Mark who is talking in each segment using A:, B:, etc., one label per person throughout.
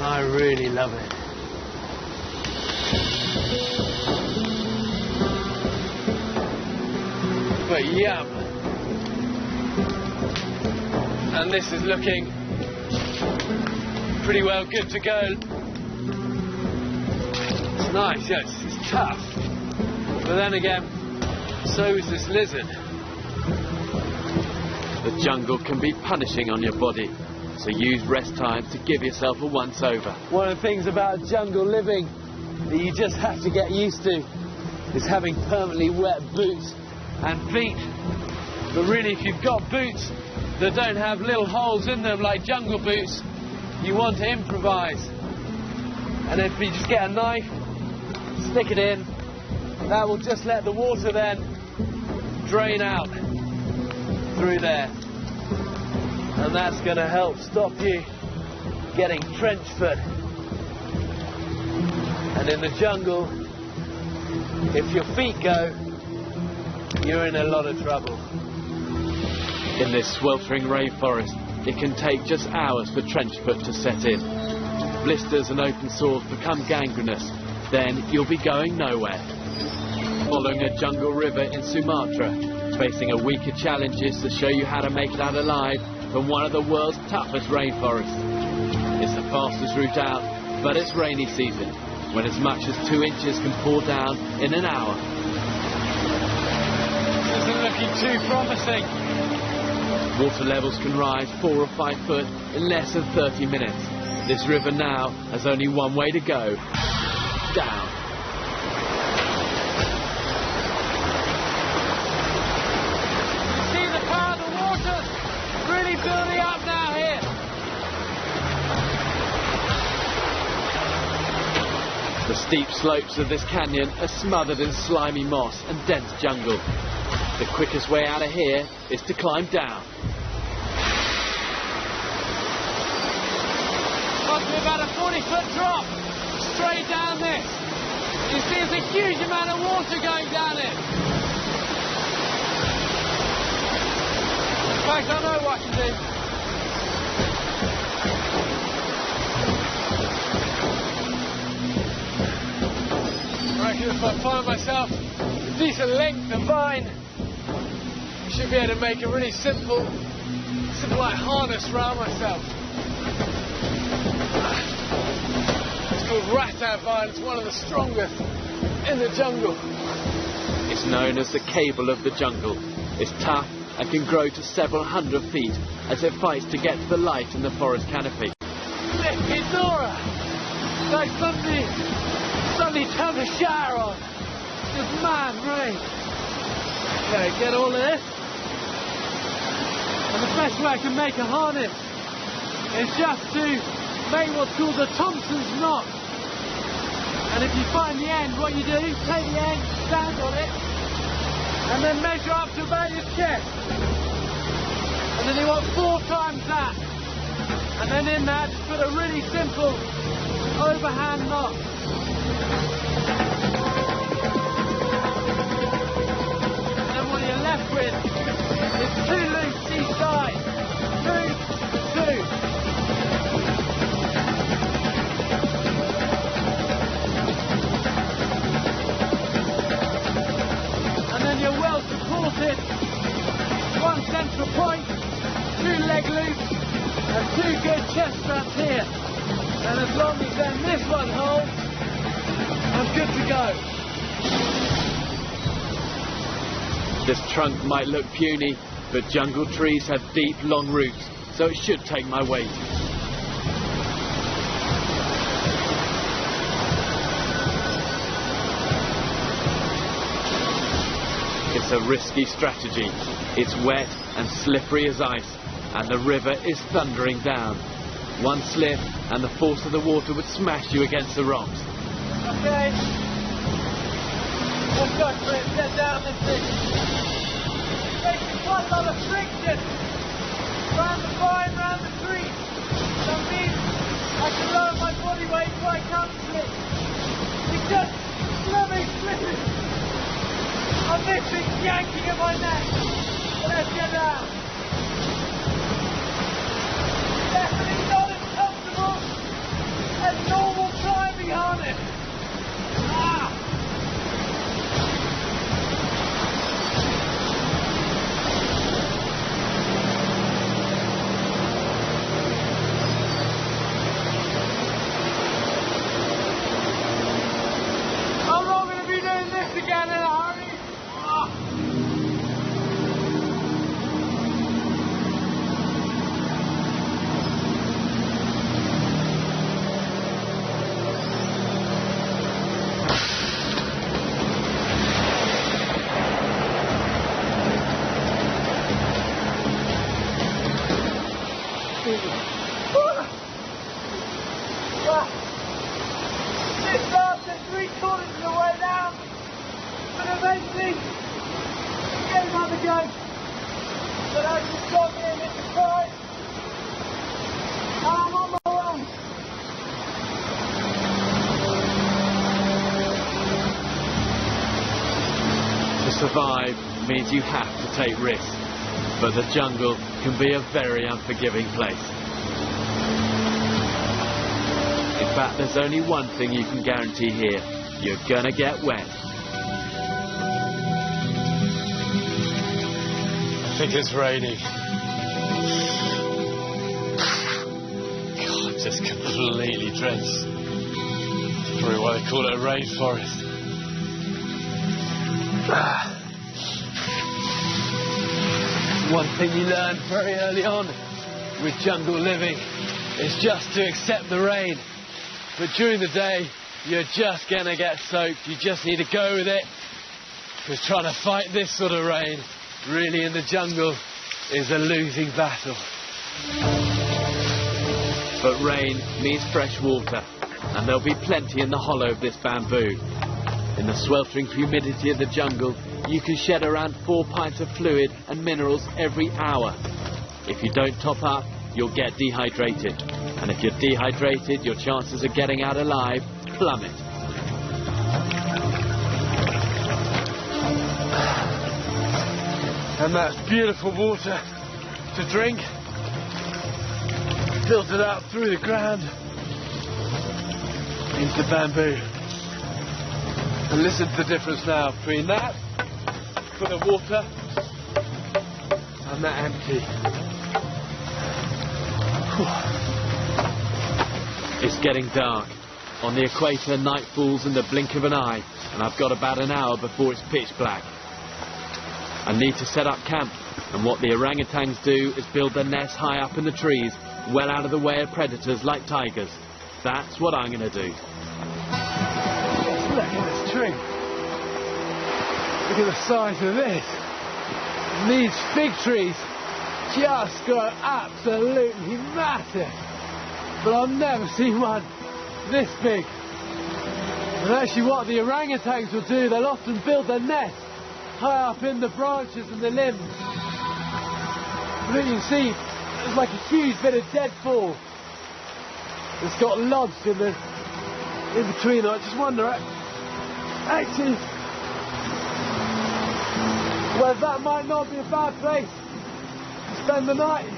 A: I really love it. But yum. And this is looking pretty well good to go. It's nice, yes, it's tough. But then again, so is this lizard.
B: The jungle can be punishing on your body, so use rest time to give yourself a once-over.
A: One of the things about jungle living that you just have to get used to is having permanently wet boots and feet. But really, if you've got boots that don't have little holes in them like jungle boots, you want to improvise. And if you just get a knife, stick it in, that will just let the water then drain out through there. And that's going to help stop you getting trench foot. And in the jungle, if your feet go, you're in a lot of trouble.
B: In this sweltering rainforest, it can take just hours for trench foot to set in. Blisters and open sores become gangrenous, then you'll be going nowhere. Following a jungle river in Sumatra, facing a week of challenges to show you how to make it out alive from one of the world's toughest rainforests. It's the fastest route out, but it's rainy season, when as much as 2 inches can pour down in an hour.
A: Isn't looking too promising.
B: Water levels can rise 4 or 5 foot in less than 30 minutes. This river now has only one way to go: down.
A: See the power of the water really building up now here.
B: The steep slopes of this canyon are smothered in slimy moss and dense jungle. The quickest way out of here is to climb down.
A: Must be about a 40-foot drop straight down this. You see there's a huge amount of water going down it. In fact, I know what to do. I reckon if I find myself a decent length of vine, I should be able to make a really simple like harness around myself. It's called rattan vine. It's one of the strongest in the jungle.
B: It's known as the cable of the jungle. It's tough and can grow to several hundred feet as it fights to get to the light in the forest canopy.
A: It's Dora! It's like somebody turned the shower on. Just mad rain. Okay, get all of this. And the best way I can make a harness is just to make what's called the Thompson's knot. And if you find the end, what you do, take the end, stand on it, and then measure up to about your chest. And then you want 4 times that. And then in that, just put a really simple overhand knot. And then what you're left with is 2 loops each side. 2, 2. And then you're well supported. 1 central point, 2 leg loops, and 2 good chest straps here. And as long as then this one holds, I'm good to go.
B: This trunk might look puny, but jungle trees have deep, long roots, so it should take my weight. It's a risky strategy. It's wet and slippery as ice, and the river is thundering down. One slip and the force of the water would smash you against the rocks.
A: Okay. Let's go for it. Get down this thing. Taking quite a lot of friction. Round the vine, round the tree. That means I can lower my body weight quite comfortably. It's just slowly slipping. I'm literally yanking at my neck. Let's get down. Definitely not as comfortable
B: survive means you have to take risks, but the jungle can be a very unforgiving place. In fact, there's only one thing you can guarantee here: you're gonna get wet.
A: I think it's raining. God, I'm just completely drenched. That's probably why they call it a rainforest. One thing you learn very early on with jungle living is just to accept the rain. But during the day, you're just gonna get soaked. You just need to go with it. Because trying to fight this sort of rain, really in the jungle, is a losing battle.
B: But rain means fresh water, and there'll be plenty in the hollow of this bamboo. In the sweltering humidity of the jungle, you can shed around 4 pints of fluid and minerals every hour. If you don't top up, you'll get dehydrated. And if you're dehydrated, your chances of getting out alive plummet.
A: And that's beautiful water to drink. Filtered out through the ground into the bamboo. And listen to the difference now between that full of water and that empty.
B: It's getting dark. On the equator, night falls in the blink of an eye, and I've got about an hour before it's pitch black. I need to set up camp, and what the orangutans do is build their nests high up in the trees, well out of the way of predators like tigers. That's what I'm going to do.
A: Look at this tree. Look at the size of this. And these fig trees just grow absolutely massive. But I've never seen one this big. And actually what the orangutans will do, they'll often build their nest high up in the branches and the limbs. And you can see there's like a huge bit of deadfall that's got lodged in between. I just wonder actually whether that might not be a bad place to spend the night.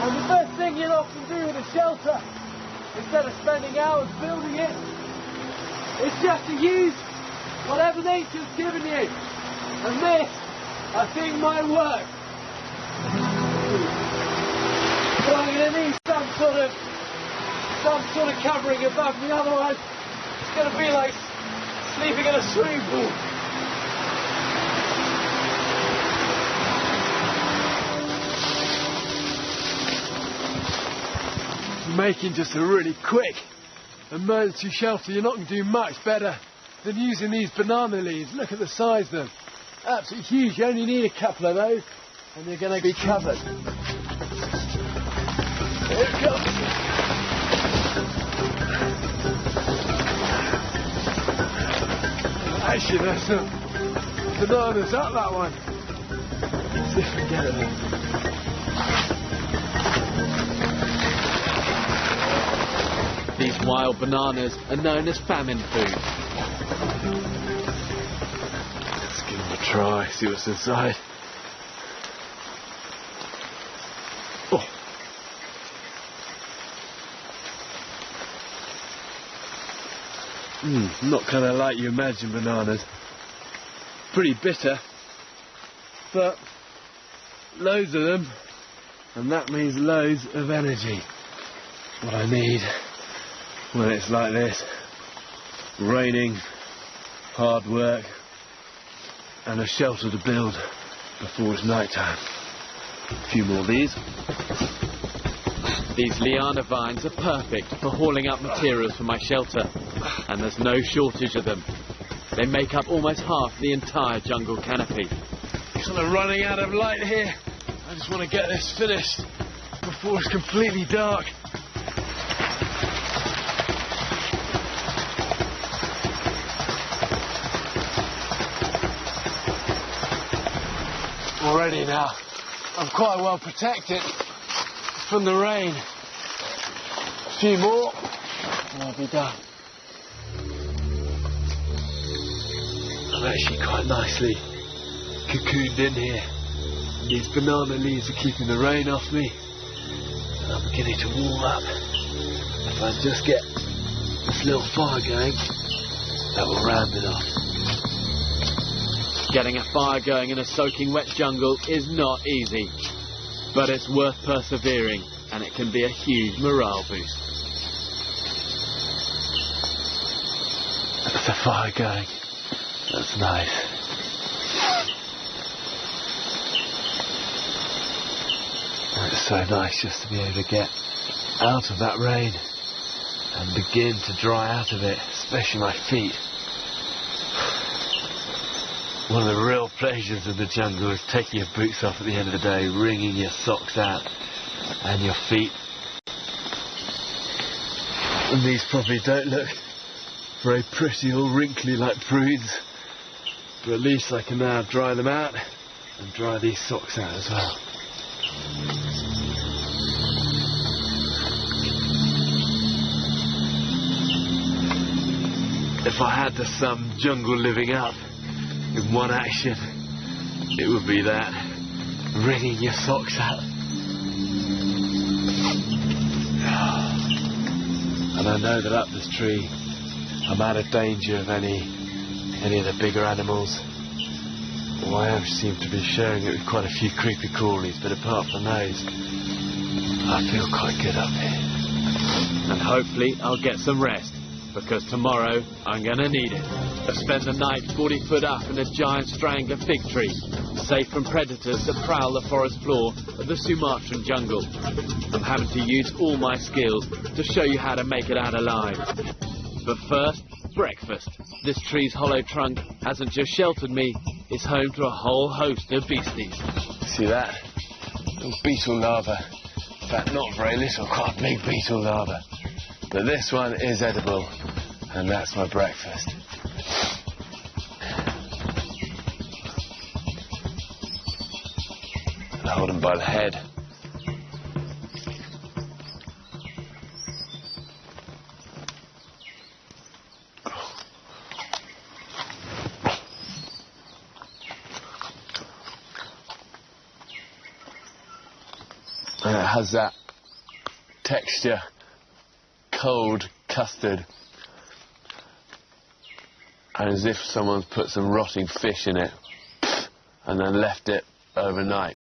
A: And the best thing you'll often do with a shelter, instead of spending hours building it, is just to use whatever nature's given you. And this, I think, might work. But I'm going to need some sort of covering above me, otherwise it's going to be like sleeping in a swimming pool. Making just a really quick emergency shelter, you're not going to do much better than using these banana leaves. Look at the size of them. Absolutely huge. You only need a couple of those and you're going to be covered. Here it comes. Actually, there's some bananas up that one. Let's see if we can get it there.
B: These wild bananas are known as famine food.
A: Let's give them a try, see what's inside. Oh. Not kind of like you imagine bananas. Pretty bitter, but loads of them, and that means loads of energy. What I need when it's like this, raining, hard work, and a shelter to build before it's night time. A few more of these.
B: These liana vines are perfect for hauling up materials for my shelter, and there's no shortage of them. They make up almost half the entire jungle canopy.
A: Kind of running out of light here. I just want to get this finished before it's completely dark. Already now, I'm quite well protected from the rain. A few more and I'll be done. I'm actually quite nicely cocooned in here. These banana leaves are keeping the rain off me. And I'm beginning to warm up. If I just get this little fire going, that will round it off.
B: Getting a fire going in a soaking wet jungle is not easy, but it's worth persevering, and it can be a huge morale boost.
A: That's a fire going. That's nice. It's so nice just to be able to get out of that rain and begin to dry out of it, especially my feet. One of the real pleasures of the jungle is taking your boots off at the end of the day, wringing your socks out and your feet. And these probably don't look very pretty or wrinkly like prunes, but at least I can now dry them out and dry these socks out as well. If I had to sum jungle living up in one action, it would be that, wringing your socks out. And I know that up this tree I'm out of danger of any of the bigger animals. Well, I seem to be sharing it with quite a few creepy crawlies, but apart from those, I feel quite good up here.
B: And hopefully I'll get some rest, because tomorrow I'm gonna need it. I spent the night 40 foot up in a giant strangler fig tree, safe from predators that prowl the forest floor of the Sumatran jungle. I'm having to use all my skills to show you how to make it out alive. But first, breakfast. This tree's hollow trunk hasn't just sheltered me, it's home to a whole host of beasties.
A: See that? Little beetle larva. In fact, not very little, quite a big beetle larva. But this one is edible, and that's my breakfast. And I hold him by the head. And it has that texture, cold custard, and as if someone's put some rotting fish in it and then left it overnight.